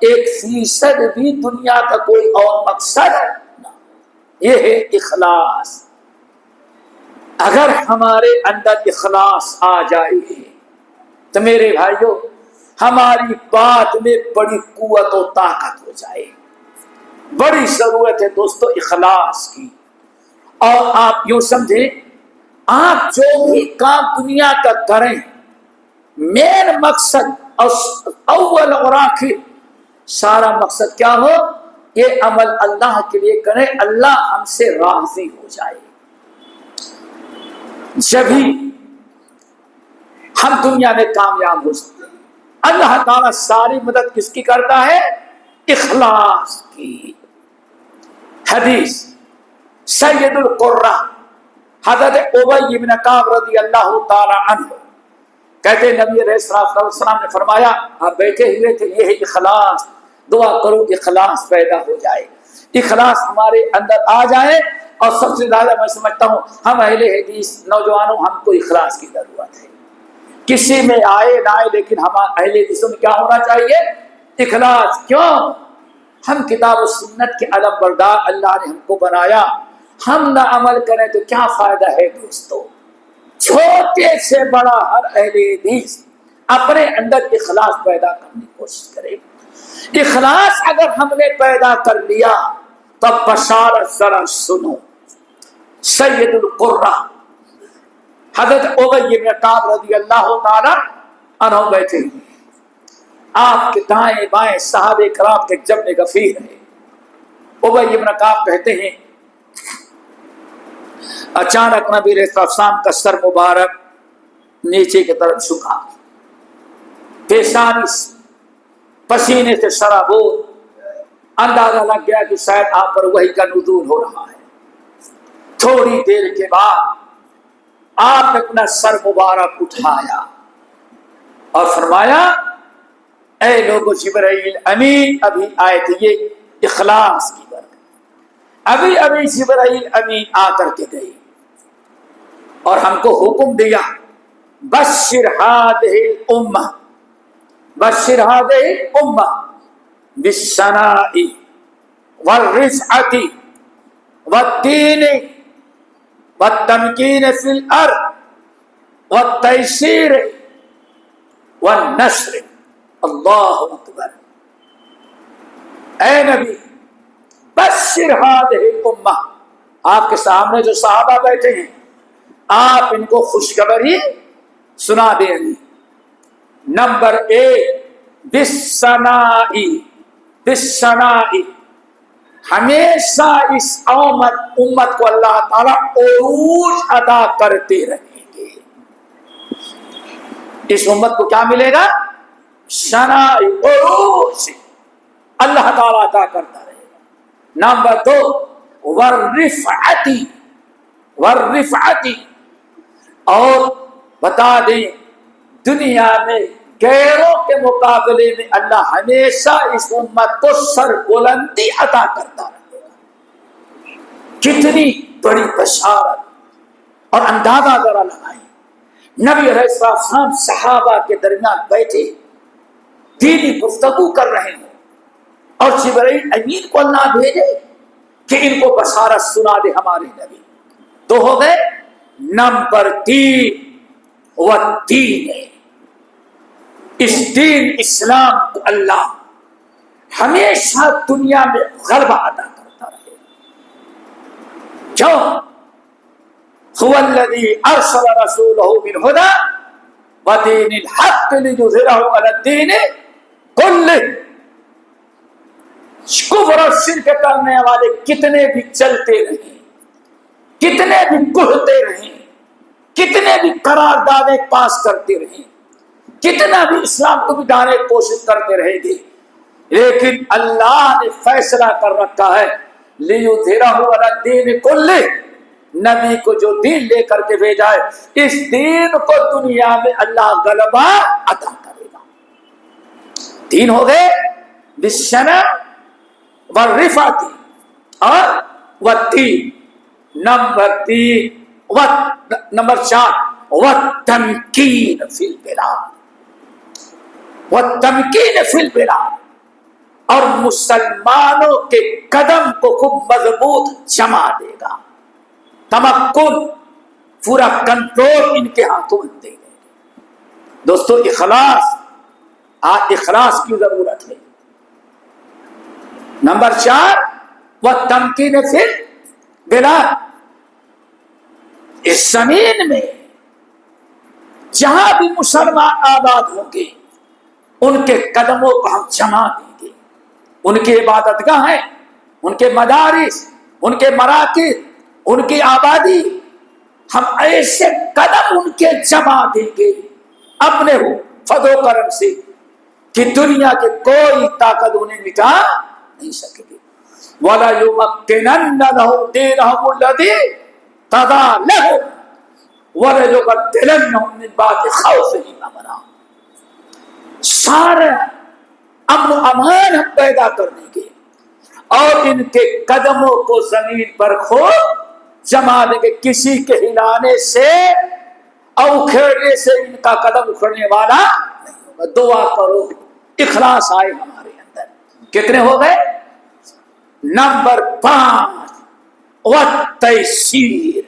1% بھی دنیا کا کوئی اور مقصد نہ. یہ ہے اخلاص. اگر ہمارے اندر اخلاص آ جائے تو میرے بھائیوں ہماری بات میں بڑی قوت و طاقت ہو جائے. بڑی ضرورت ہے دوستو اخلاص کی. اور آپ یوں سمجھیں، آپ جو بھی کام دنیا کا کریں، مین مقصد اول اور آخر سارا مقصد کیا ہو؟ یہ عمل اللہ کے لیے کریں، اللہ ہم سے راضی ہو جائے. جبھی ہم دنیا میں کامیاب ہو سکتے ہیں. اللہ تعالیٰ ساری مدد کس کی کرتا ہے؟ اخلاص کی. حدیث سید القرہ حضرت ابی بن کعب رضی اللہ تعالی عنہ کہتے ہیں نبی علیہ السلام نے فرمایا، آپ بیٹھے ہوئے تھے، یہ ہے اخلاص. دعا کرو اخلاص پیدا ہو جائے، اخلاص ہمارے اندر آ جائے. اور سب سے زیادہ میں سمجھتا ہوں ہم اہل حدیث نوجوانوں، ہم کو اخلاص کی ضرورت ہے. کسی میں آئے نہ آئے لیکن ہم اہل حدیثوں میں کیا ہونا چاہیے؟ اخلاص. کیوں؟ ہم کتاب و سنت کے علم بردار، اللہ نے ہم کو بنایا، ہم نہ عمل کریں تو کیا فائدہ ہے دوستو؟ چھوٹے سے بڑا ہر اہل حدیث اپنے اندر اخلاص پیدا کرنے کی کوشش کرے. اخلاص اگر ہم نے پیدا کر لیا تب بشارت ذرا سنو. سید القرہ حضرت ابی بن کعب رضی اللہ تعالی عنہ بیٹھے ہوئے، آپ کے دائیں بائیں صحابہ کرام کے جمع غفیر ہے. ابی بن کعب کہتے ہیں اچانک نبی علیہ السلام کا سر مبارک نیچے کی طرف جھکا، پیشانی پسینے سے سرابور. اندازہ لگ گیا کہ شاید آپ پر وحی کا نزول ہو رہا ہے. تھوڑی دیر کے بعد آپ نے اپنا سر مبارک اٹھایا اور فرمایا اے لوگو جبرائیل امین ابھی آئے تھے. یہ اخلاص کی برکت. ابھی ابھی جبرائیل امین آ کر کے گئی اور ہم کو حکم دیا بشر هذه الامه بشر هذه الامه بالثناء والرفعة والدين والتمكين في الارض والتيسير والنصر. اللہ اکبر. اے نبی بشر هذه الامه، آپ کے سامنے جو صحابہ بیٹھے ہیں آپ ان کو خوشخبری سنا دیں گے. نمبر 1 بالثناء، بالثناء، ہمیشہ اس امت کو اللہ تعالیٰ عروج عطا کرتے رہیں گے. اس امت کو کیا ملے گا؟ ثناء، عروج اللہ تعالیٰ عطا کرتا رہے گا. نمبر 2 والرفعت، والرفعت، اور بتا دیں دنیا میں غیروں کے مقابلے میں اللہ ہمیشہ اس امت کو سر بلندی عطا کرتا رہے گا. کتنی بڑی بشارت. اور اندازہ ذرا لگائیں، نبی علیہ السلام صحابہ کے درمیان بیٹھے دینی گفتگو کر رہے ہیں اور جبرائیل امین کو اللہ بھیجے کہ ان کو بشارت سنا دے ہمارے نبی. تو ہو گئے. نمبر 3 والدین، اس دین اسلام کو اللہ ہمیشہ دنیا میں غلبہ عطا کرتا رہے. کیوں؟ هو الذی ارسل رسولہ بالہدی ودین الحق لیظہرہ علی الدین کلہ. کفر اور شرک کرنے والے کتنے بھی چلتے رہیں، کتنے بھی کہتے رہیں، کتنے بھی قراردادیں پاس کرتے رہیں، کتنا بھی اسلام کو مٹانے کی کوشش کرتے رہیں گے، لیکن اللہ نے فیصلہ کر رکھا ہے لیظہرہ علی الدین کلہ. نبی کو جو دین لے کر کے بھیجا ہے اس دین کو دنیا میں اللہ غلبہ عطا کرے گا. 3 ہو گئے بالثناء والرفعت اور والدین. نمبر 4 والتمکین فی البلاد، والتمکین فی البلاد، اور مسلمانوں کے قدم کو خوب مضبوط جما دے گا. تمکن، پورا کنٹرول ان کے ہاتھوں میں دے گا. دوستو اخلاص، آج اخلاص کی ضرورت ہے. نمبر 4 والتمکین فی البلاد، اس زمین میں جہاں بھی مسلمان آباد ہوں گے ان کے قدموں کو ہم جما دیں گے. ان کی عبادت گاہیں، ان کے مدارس، ان کے مراکز، ان کی آبادی، ہم ایسے قدم ان کے جما دیں گے اپنے فضل و کرم سے کہ دنیا کے کوئی طاقت انہیں مٹا نہیں سکے گی. وَلَا يُمَكِّنَنَّ لَهُمْ دِينَهُمُ الَّذِي ارْتَضَىٰ لَهُمْ وَلَيُبَدِّلَنَّهُم مِّن بَعْدِ خَوْفِهِمْ أَمْنًا. سارے امن و امان ہم پیدا کر دیں گے اور ان کے قدموں کو زمین پر خوب جما دیں گے. کسی کے ہلانے سے اور اکھیڑنے سے ان کا قدم اکھڑنے والا نہیں ہوگا. دعا کرو اخلاص آئے ہمارے اندر. کتنے ہو گئے؟ نمبر 5 والتیسیر.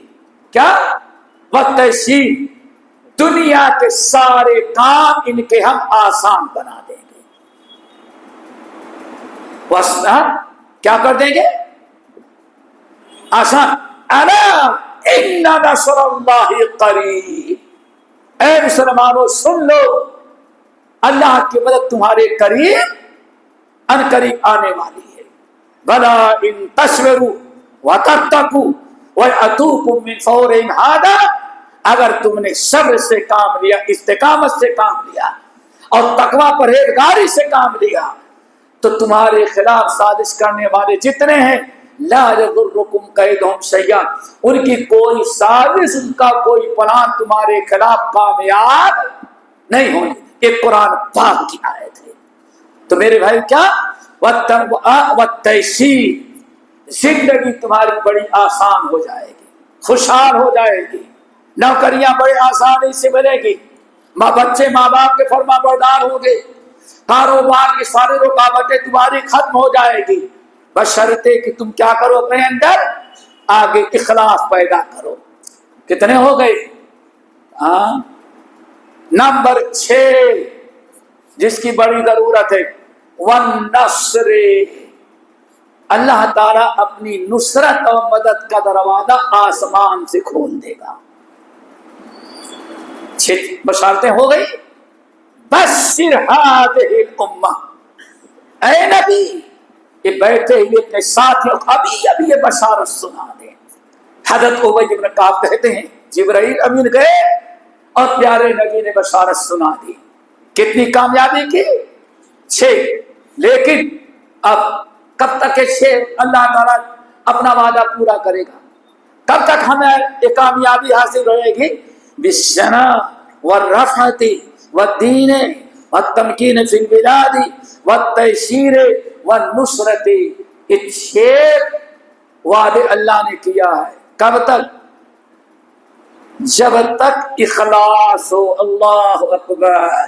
کیا؟ والتیسیر، دنیا کے سارے کام ان کے ہم آسان بنا دیں گے. کیا کر دیں گے؟ آسان. الا ان نصر اللہ قریب. اے مسلمانوں سن لو، اللہ کی مدد تمہارے قریب ان قریب آنے والی ہے. بلا ان تصبروا وتتقوا ويأتوكم من فورهم هذا، اگر تم نے صبر سے کام لیا، استقامت سے کام لیا اور تقوی پرہیزگاری سے کام لیا تو تمہارے خلاف سازش کرنے والے جتنے ہیں لا یضرکم کیدہم شیئا، ان کی کوئی سازش، ان کا کوئی پلان تمہارے خلاف کامیاب نہیں ہونے. یہ قرآن پاک کی آیت ہے. تو میرے بھائی کیا؟ والتیسیر، زندگی تمہاری بڑی آسان ہو جائے گی، خوشحال ہو جائے گی، نوکریاں بڑے آسانی سے ملے گی، بچے ماں باپ کے فرما بردار ہوں گے، کاروبار کی ساری رکاوٹیں تمہاری ختم ہو جائے گی، بشرطے کہ تم کیا کرو اپنے اندر آگے اخلاص پیدا کرو۔ کتنے ہو گئے؟ نمبر 6 جس کی بڑی ضرورت ہے، والنصر، اللہ تعالیٰ اپنی نصرت اور مدد کا دروازہ آسمان سے کھول دے گا۔ 6 بشارتیں ہو گئی۔ بشر هذه الامہ، اے نبی یہ بیٹھے ہوئے اپنے ساتھیوں ابھی یہ بشارت سنا دیں۔ حضرت ابی بن کعب کہتے ہیں جبرائیل امین گئے اور پیارے نبی نے بشارت سنا دی۔ کتنی کامیابی کی؟ 6۔ لیکن اب کب تک یہ 6 اللہ تعالیٰ اپنا وعدہ پورا کرے گا؟ کب تک ہمیں یہ کامیابی حاصل رہے گی؟ بالشنا والرفعت والدین والتمکین فی البلاد والتیسیر والنصرت، یہ 6 وعدے اللہ نے کیا ہے۔ کب تک؟ جب تک اخلاص ہو۔ اللہ اکبر۔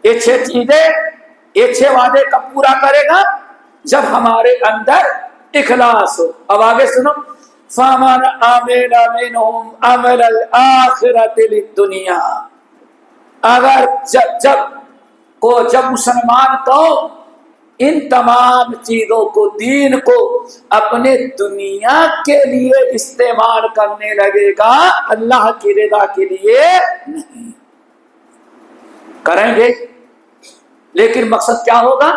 یہ 6 چیزیں، یہ 6 وعدے کب پورا کرے گا؟ جب ہمارے اندر اخلاص ہو۔ اب آگے سنو، فَمَنْ عَمِلَ مِنْهُمْ عَمَلَ الْآخِرَةِ لِلدُّنْيَا، اگر جب مسلمان قوم ان تمام چیزوں کو، دین کو اپنے دنیا کے لیے استعمال کرنے لگے گا، اللہ کی رضا کے لیے نہیں کریں گے، لیکن مقصد کیا ہوگا؟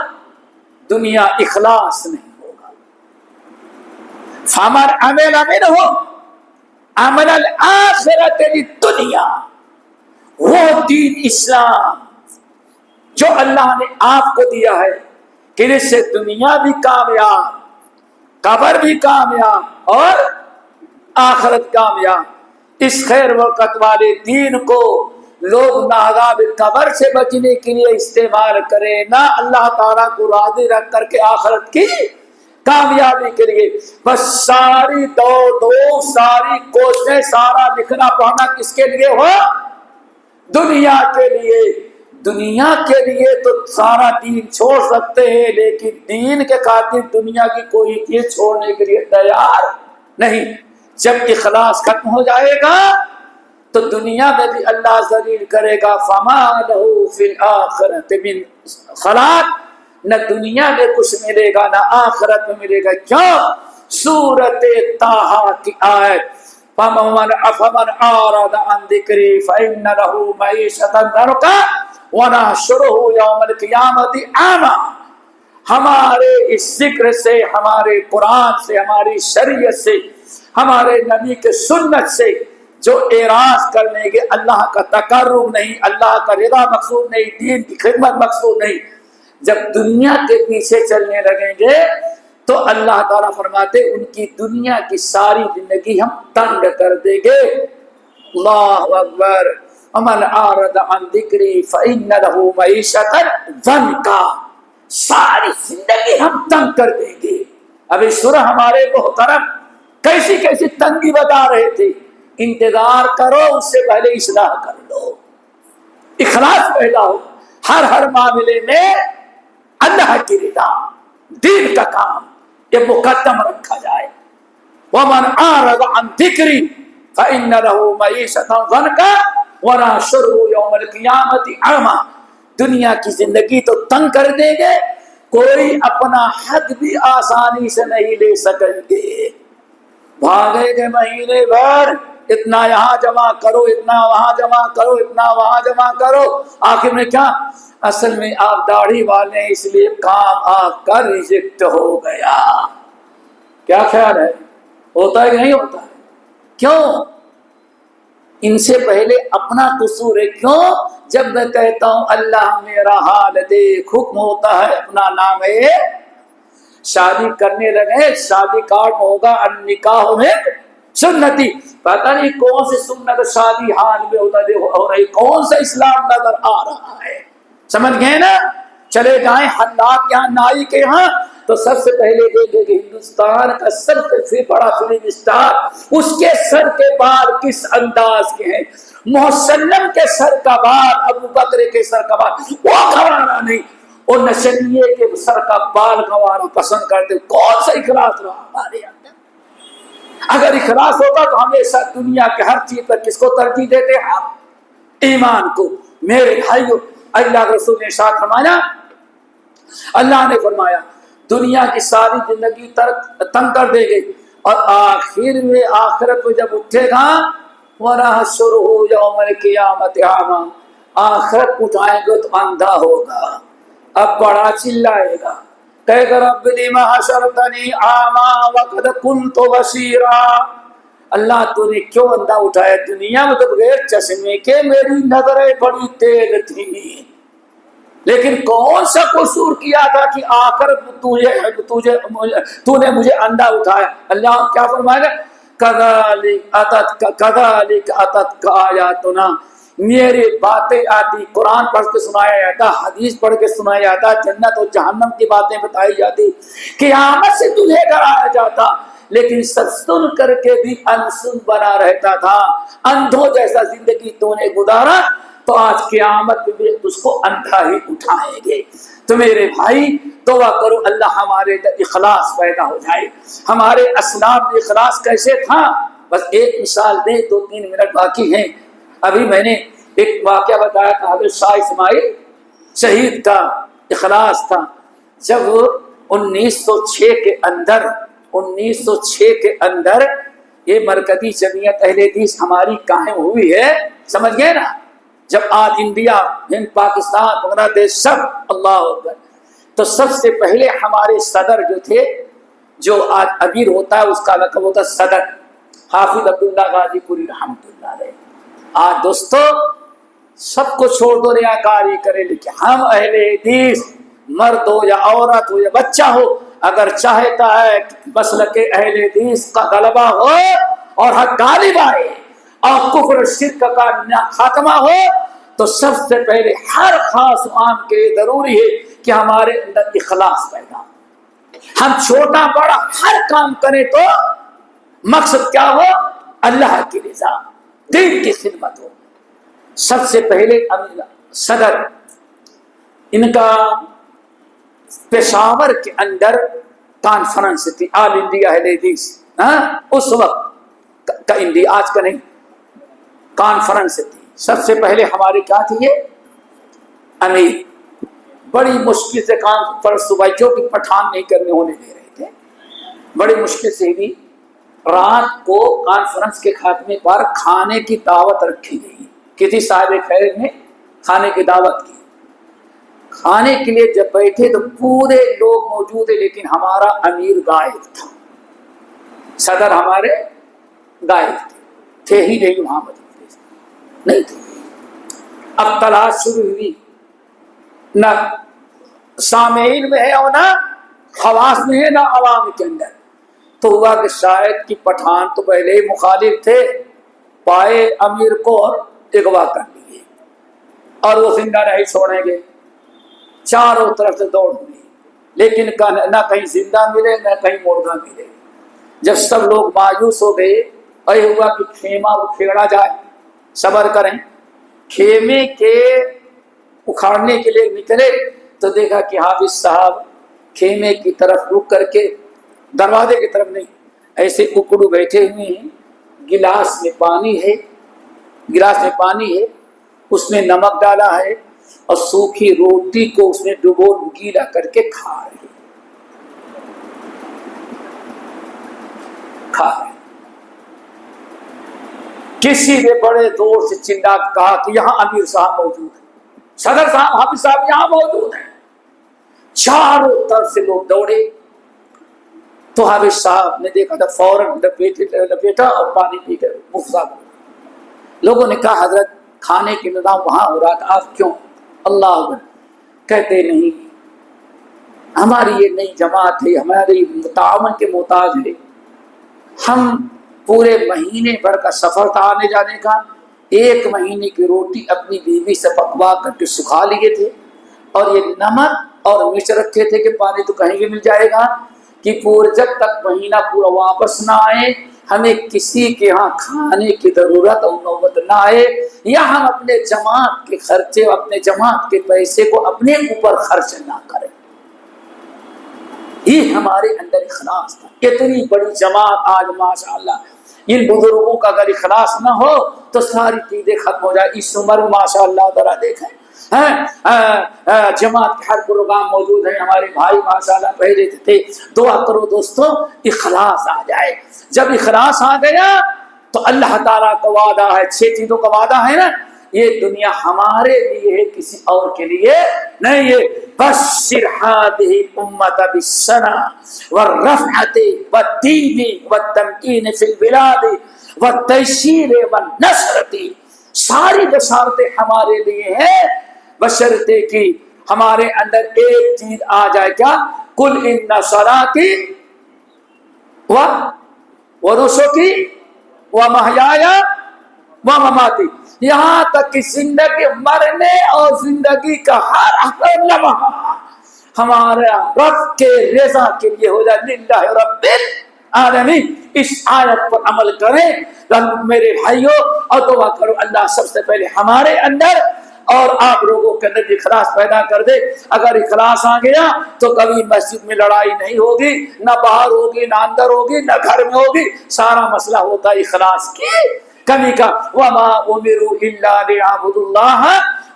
دنیا، اخلاص نہیں ہوگا۔ فَمَنْ عَمِلَ مِنْهُمْ عَمَلَ الْآخِرَةِ لِلدُّنْيَا، وہ دین اسلام جو اللہ نے آپ کو دیا ہے کہ اس سے دنیا بھی کامیاب، قبر بھی کامیاب اور آخرت کامیاب، اس خیر وقت والے دین کو لوگ نہ عذاب قبر سے بچنے کے لیے استعمال کریں، نہ اللہ تعالیٰ کو راضی رکھ کر کے آخرت کی کامیابی کے لیے، بس ساری دوڑ ساری کوششیں، سارا لکھنا پڑھنا کس کے لیے ہو؟ دنیا کے لیے۔ دنیا کے لیے تو سارا دین چھوڑ سکتے ہیں، لیکن دین کے خاطر دنیا کی کوئی چیز چھوڑنے کے لیے تیار نہیں۔ جب اخلاص ختم ہو جائے گا تو دنیا میں بھی اللہ ذلیل کرے گا، فما لہ فی الآخرۃ من خلاق، نہ دنیا میں کچھ ملے گا نہ آخرت میں ملے گا۔ کیوں؟ سورۃ طٰہٰ کی آیت، فمن اعرض عن ذکری فإن له معیشۃ ضنکا ونحشرہ یوم القیامۃ اعمی، ہمارے اس ذکر سے، ہمارے قرآن سے، ہماری شریعت سے، ہمارے نبی کے سنت سے جو اعراض کرنے کے، اللہ کا تقرب نہیں، اللہ کا رضا مقصود نہیں، دین کی خدمت مقصود نہیں، جب دنیا کے پیچھے چلنے لگیں گے تو اللہ تعالیٰ فرماتے ان کی دنیا کی ساری زندگی ہم تنگ کر دیں گے۔ اللہ اکبر۔ ومن اعرض عن ذکری فإن له معیشۃ ضنکا، ساری زندگی ہم تنگ کر دیں گے۔ ابھی سورہ ہمارے محترم کیسی کیسی تنگی بتا رہے تھے، انتظار کرو، اس سے پہلے اصلاح کر لو، اخلاص پیدا ہو، ہر معاملے میں اللہ کی رضا، دین کا کام یہ مقدم رکھا جائے۔ ومن اعرض عن ذکری فإن له معیشۃ ضنکا ونحشرہ یوم القیامۃ اعمی، دنیا کی زندگی تو تنگ کر دیں گے، کوئی اپنا حق بھی آسانی سے نہیں لے سکیں گے، بھاگے گے مہینے بھر، اتنا یہاں جمع کرو، اتنا وہاں جمع کرو، اتنا وہاں جمع کرو، آخر میں کیا؟ اصل میں آپ داڑھی والے ہیں، اس لیے کام آپ کا ریجیکٹ ہو گیا۔ کیا خیال ہے؟ ہوتا ہے کہ نہیں ہوتا ہے؟ کیوں؟ ان سے پہلے اپنا قصور ہے۔ کیوں؟ جب میں کہتا ہوں اللہ میرا حال دیکھ، حکم ہوتا ہے اپنا نام ہے، شادی کرنے لگے، شادی کارڈ ہوگا النکاح میں سنتی، پتہ نہیں کون سی سنت شادی حال میں ہو رہی، کون سا اسلام نظر آ رہا ہے، سمجھ گئے نا؟ چلے جائیں حلاق یہاں، نائی کے یہاں، تو سب سے پہلے دیکھیں کہ ہندوستان کا سب سے بڑا فلم اسٹار، اس کے سر کے بال کس انداز کے ہیں؟ محسن کے سر کا بال، ابو بکر کے سر کا بال وہ گنوانا نہیں، اور نشریے کے سر کا بال گنوانا پسند کرتے۔ کون سا اخلاص رہا ہمارے اندر؟ اگر اخلاص ہوتا تو ہمیشہ دنیا کے ہر چیز پر کس کو ترجیح دیتے ہیں؟ ایمان کو۔ میرے بھائیو، اللہ کے رسول نے ارشاد فرمایا، اللہ نے فرمایا دنیا کی ساری زندگی تنگ کر دے گے، اور آخر میں آخرت میں جب اٹھے گا وَنَحْشُرُهُ يَوْمَ الْقِيَامَةِ أَعْمَىٰ، آخرت اٹھائیں گے تو اندھا ہوگا، اب بڑا چلائے گا، کہے گا رب لِمَ حَشَرْتَنِي أَعْمَىٰ وَقَدْ كُنْتُ بَصِيرًا، اللہ تو نے کیوں اندھا اٹھایا؟ دنیا میں تو بغیر چشمے کے میری نظریں بڑی تیز تھی، لیکن کون سا قصور کیا تھا کہ آخر تو نے مجھے اندھا اٹھایا؟ اللہ کیا فرمائے گا؟ کذالک اتتک آیاتنا، میری باتیں آتی، قرآن پڑھ کے سنایا جاتا، حدیث پڑھ کے سنایا جاتا، جنت اور جہنم کی باتیں بتائی جاتی، قیامت سے تجھے ڈرایا جاتا، لیکن سب سن کر کے بھی انسن بنا رہتا تھا، اندھوں جیسا زندگی تو نے گزارا، تو آج قیامت میں اس کو اندھا ہی اٹھائیں گے۔ تو میرے بھائی دعا کرو اللہ ہمارے اخلاص پیدا ہو جائے۔ ہمارے اسلاف میں اخلاص کیسے تھا؟ بس ایک مثال دیں، 2-3 منٹ باقی ہیں۔ ابھی میں نے ایک واقعہ بتایا تھا حضرت شاہ اسماعیل شہید کا اخلاص تھا۔ جب 1906 کے اندر یہ مرکزی جمعیت اہل حدیث ہماری قائم ہوئی ہے، سمجھ گئے نا؟ جب آج انڈیا، ہند، پاکستان، بنگلہ دیش سب اللہ اکبر، تو سب سے پہلے ہمارے صدر جو تھے، جو آج امیر ہوتا ہے اس کا لقب ہوتا ہے صدر، حافظ عبداللہ غازی پوری رحمۃ اللہ علیہ۔ آج دوستو سب کو چھوڑ دو، ریاکاری کرے، لیکن ہم اہل حدیث مرد ہو یا عورت ہو یا بچہ ہو، اگر چاہتا ہے مسلک اہل حدیث کا غلبہ ہو اور حق غالب آئے اور کفر شرک کا خاتمہ ہو، تو سب سے پہلے ہر خاص عام کے لیے ضروری ہے کہ ہمارے اندر اخلاص پیدا ہو۔ ہم چھوٹا بڑا ہر کام کریں تو مقصد کیا ہو؟ اللہ کی رضا، دین کی خدمت ہو۔ سب سے پہلے صدر ان کا پشاور کے اندر کانفرنس تھی، آل انڈیا اہل حدیث، اس وقت کا انڈیا، آج کا نہیں، کانفرنس تھی۔ سب سے پہلے ہمارے کیا تھی؟ یہ امیر بڑی مشکل سے کانفرنس صبح، جو کہ پٹھان نہیں کرنے ہونے دے رہے تھے، بڑی مشکل سے بھی رات کو کانفرنس کے خاتمے پر کھانے کی دعوت رکھی گئی، کسی صاحب خیر نے کھانے کی دعوت کی۔ کھانے کے لیے جب بیٹھے تو پورے لوگ موجود ہیں، لیکن ہمارا امیر غائب تھا، صدر ہمارے غائب تھے ہی نہیں، وہاں نہیں تھے۔ اب تلاش شروع ہوئی، نہ سامعین میں ہے اور نہ خواص میں ہے، نہ عوام کے اندر۔ تو ہوا کہ شاید کہ پٹھان تو پہلے ہی مخالف تھے، پائے امیر کو اور اغوا کر لیے، اور وہ زندہ نہیں چھوڑیں گے، چاروں طرف سے دوڑ ملی، لیکن نہ کہیں زندہ ملے نہ کہیں مردہ ملے۔ جب سب لوگ مایوس ہو گئے، اے ہوا کہ خیمہ اکھیڑا جائے، صبر کریں۔ خیمے کے اکھاڑنے کے لیے نکلے تو دیکھا کہ حافظ صاحب خیمے کی طرف رک کر کے، دروازے کی طرف نہیں، ایسے اکڑو بیٹھے ہوئے ہیں، گلاس میں پانی ہے، اس میں نمک ڈالا ہے، اور سوکھی روٹی کو اس میں ڈبو گیلا کر کے کھا رہے۔ کسی نے بڑے زور سے چلا کہا کہ یہاں امیر صاحب موجود ہیں، صدر صاحب، حافظ صاحب یہاں موجود ہیں۔ چاروں طرف سے لوگ دوڑے، تو حافظ صاحب نے دیکھا تھا، فوراً لپیٹا اور پانی پی کر مفصد ہو۔ لوگوں نے کہا حضرت کھانے کے نظام وہاں ہو رہا تھا، آپ کیوں؟ اللہ اکبر۔ کہتے نہیں، ہماری یہ نئی جماعت ہے، ہماری تعاون کے محتاج ہے، ہم پورے مہینے بھر کا سفر تھا آنے جانے کا، 1 مہینے کی روٹی اپنی بیوی سے پکوا کر کے سکھا لیے تھے، اور یہ نمک اور مرچ رکھے تھے کہ پانی تو کہیں بھی مل جائے گا، کہ جب تک مہینہ پورا واپس نہ آئے ہمیں کسی کے ہاں کھانے کی ضرورت اور نوبت نہ آئے، یا ہم اپنے جماعت کے خرچے، اپنے جماعت کے پیسے کو اپنے اوپر خرچ نہ کریں۔ یہ ہمارے اندر اخلاص تھا۔ اتنی بڑی جماعت آج ماشاءاللہ، ان بزرگوں کا اگر اخلاص نہ ہو تو ساری چیزیں ختم ہو جائے۔ اس عمر میں ماشاءاللہ ذرا دیکھیں جماعت کے ہر پروگرام موجود ہیں، ہمارے بھائی ماشاءاللہ پہلے تھے۔ دعا کرو دوستوں اخلاص آ جائے۔ جب اخلاص آ گیا تو اللہ تعالیٰ کا وعدہ ہے، 6 چیزوں کا وعدہ ہے نا، یہ دنیا ہمارے لیے ہے، کسی اور کے لیے نہیں ہے۔ بشر هذه الامه بالسنه والرفعه والدين والتمكين في البلاد والتيسير والنصرة، ساری بشارتیں ہمارے لیے ہیں، بشرطے کی ہمارے اندر ایک چیز آ جائے، کیا؟ قل ان صلاتي ونسکی ومحیای ومماتی، یہاں تک کہ زندگی، مرنے اور زندگی کا ہر لمحہ ہمارا رب کے رضا کے لیے ہو جائے، للہ رب العالمین۔ اس آیت پر عمل کریں میرے بھائیوں، اور دعا کرو اللہ سب سے پہلے ہمارے اندر اور آپ لوگوں کے اندر اخلاص پیدا کر دے۔ اگر اخلاص آ گیا تو کبھی مسجد میں لڑائی نہیں ہوگی، نہ باہر ہوگی، نہ اندر ہوگی، نہ گھر میں ہوگی، سارا مسئلہ ہوتا ہے اخلاص کی کمی کا۔ وما امروا الا ليعبدوا الله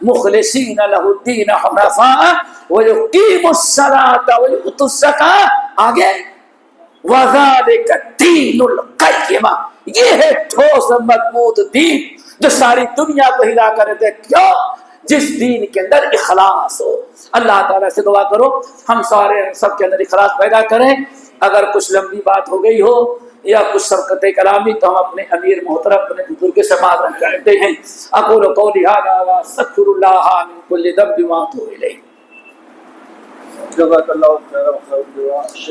مخلصين له الدين حنفاء ويقيموا الصلاة ويؤتوا الزكاة، آگے وذلك الدين القيم، یہ ہے ٹھوس مضبوط دین جو ساری دنیا کو ہلا کر دے۔ کیوں؟ جس دین کے اندر اخلاص ہو۔ اللہ تعالیٰ سے دعا کرو ہم سارے سب کے اندر اخلاص پیدا کریں۔ اگر کچھ لمبی بات ہو گئی ہو یا کچھ سبقت کلامی تو ہم اپنے امیر محترم اپنے بزرگ سے معذرت کرتے ہیں۔ اقول قولی ھذا واستغفر اللہ من کل ذنب واتوب الیہ۔
جزاک اللہ خیر۔